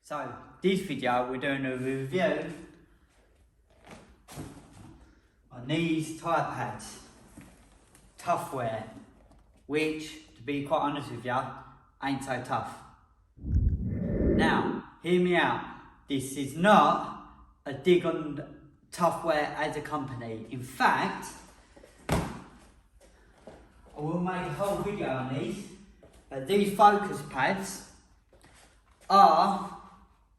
So, this video we're doing a review on these Thai pads, Tufwear, which, to be quite honest with you, ain't so tough. Now, hear me out. This is not a dig on Tufwear as a company. In fact, I will make a whole video on these. These focus pads are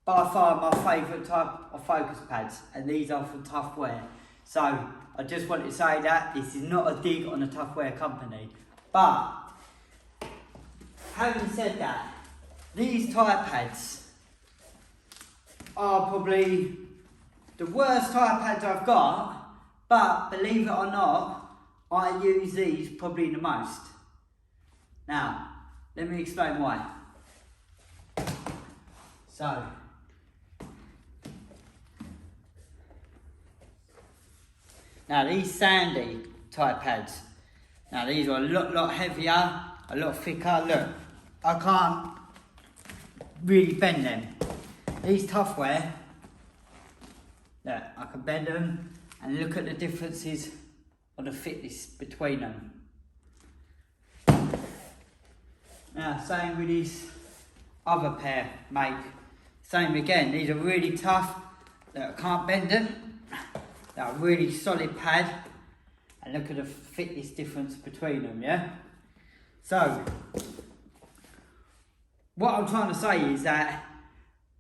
by far my favourite type of focus pads, and these are from Tufwear. So I just want to say that this is not a dig on the Tufwear company. But having said that, these Thai pads are probably the worst Thai pads I've got, but believe it or not, I use these probably the most. Now, let me explain why. So, now these sandy Thai pads, now these are a lot heavier, a lot thicker. Look, I can't really bend them. These Tufwear, look, I can bend them and look at the differences on the thickness between them. Now, same with this other pair, mate. Same again, these are really tough. Look, I can't bend them. They're a really solid pad. And look at the thickness difference between them, yeah? So, what I'm trying to say is that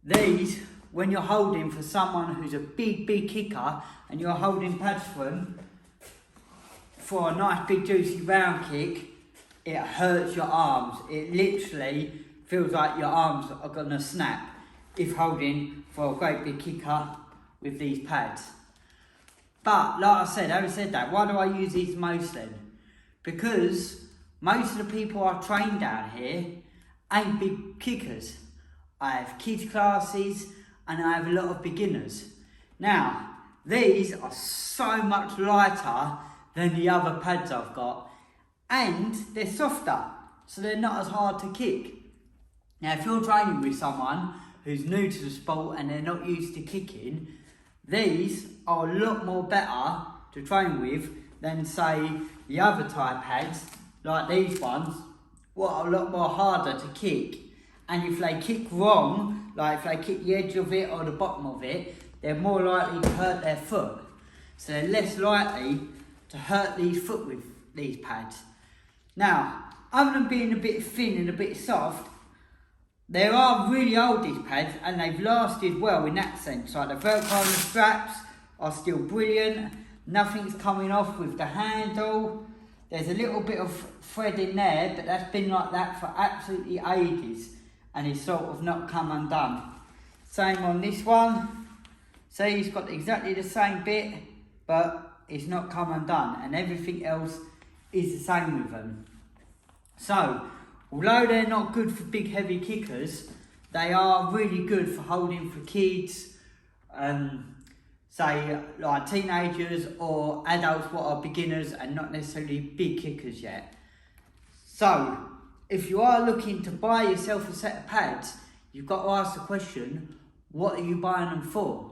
these, when you're holding for someone who's a big kicker and you're holding pads for them, for a nice big juicy round kick, it hurts your arms. It literally feels like your arms are gonna snap if holding for a great big kicker with these pads. But like I said, having said that, why do I use these most then? Because most of the people I train down here ain't big kickers. I have kids classes and I have a lot of beginners. Now, these are so much lighter than the other pads I've got, and they're softer, so they're not as hard to kick. Now, if you're training with someone who's new to the sport and they're not used to kicking, these are a lot more better to train with than, say, the other Thai pads, like these ones, what are a lot more harder to kick. And if they kick wrong, like if they kick the edge of it or the bottom of it, they're more likely to hurt their foot. So they're less likely to hurt these foot with these pads. Now, other than being a bit thin and a bit soft, they are really old, these pads, and they've lasted well in that sense. Like the Velcro on the straps are still brilliant. Nothing's coming off with the handle. There's a little bit of thread in there, but that's been like that for absolutely ages, and it's sort of not come undone. Same on this one. See, it's got exactly the same bit, but it's not come undone, and everything else is the same with them. So, although they're not good for big heavy kickers, they are really good for holding for kids, say like teenagers or adults what are beginners and not necessarily big kickers yet. So, if you are looking to buy yourself a set of pads, you've got to ask the question, what are you buying them for?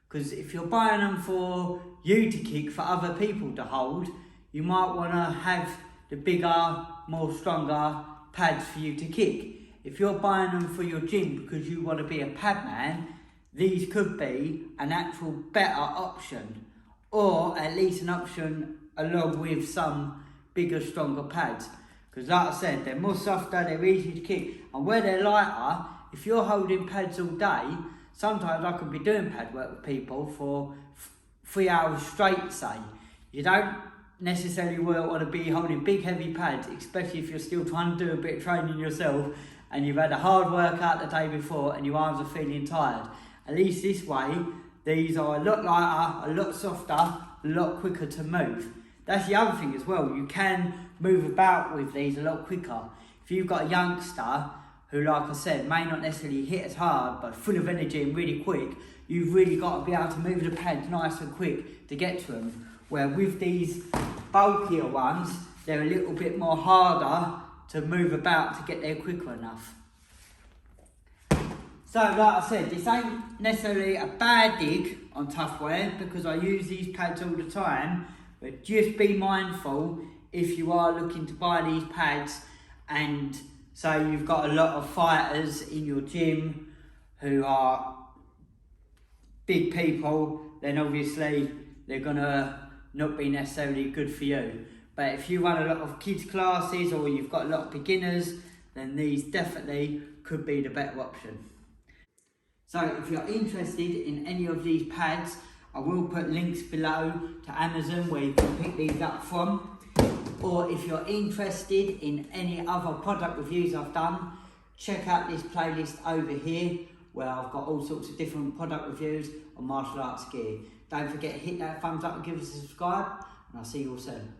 Because if you're buying them for you to kick, for other people to hold, you might want to have the bigger, more stronger pads for you to kick. If you're buying them for your gym because you want to be a pad man, these could be an actual better option, or at least an option along with some bigger, stronger pads. Because like I said, they're more softer, they're easy to kick, and where they're lighter, if you're holding pads all day, sometimes I could be doing pad work with people for 3 hours straight, say. You don't necessarily want to be holding big heavy pads, especially if you're still trying to do a bit of training yourself and you've had a hard workout the day before and your arms are feeling tired. At least this way, these are a lot lighter, a lot softer, a lot quicker to move. That's the other thing as well, you can move about with these a lot quicker. If you've got a youngster who, like I said, may not necessarily hit as hard but full of energy and really quick, you've really got to be able to move the pads nice and quick to get to them. Where with these bulkier ones, they're a little bit more harder to move about to get there quicker enough. So like I said, this ain't necessarily a bad dig on Tufwear because I use these pads all the time, but just be mindful if you are looking to buy these pads and say you've got a lot of fighters in your gym who are big people, then obviously they're gonna not be necessarily good for you. But if you run a lot of kids classes or you've got a lot of beginners, then these definitely could be the better option. So if you're interested in any of these pads, I will put links below to Amazon where you can pick these up from. Or if you're interested in any other product reviews I've done, check out this playlist over here where I've got all sorts of different product reviews on martial arts gear. Don't forget to hit that thumbs up and give us a subscribe, and I'll see you all soon.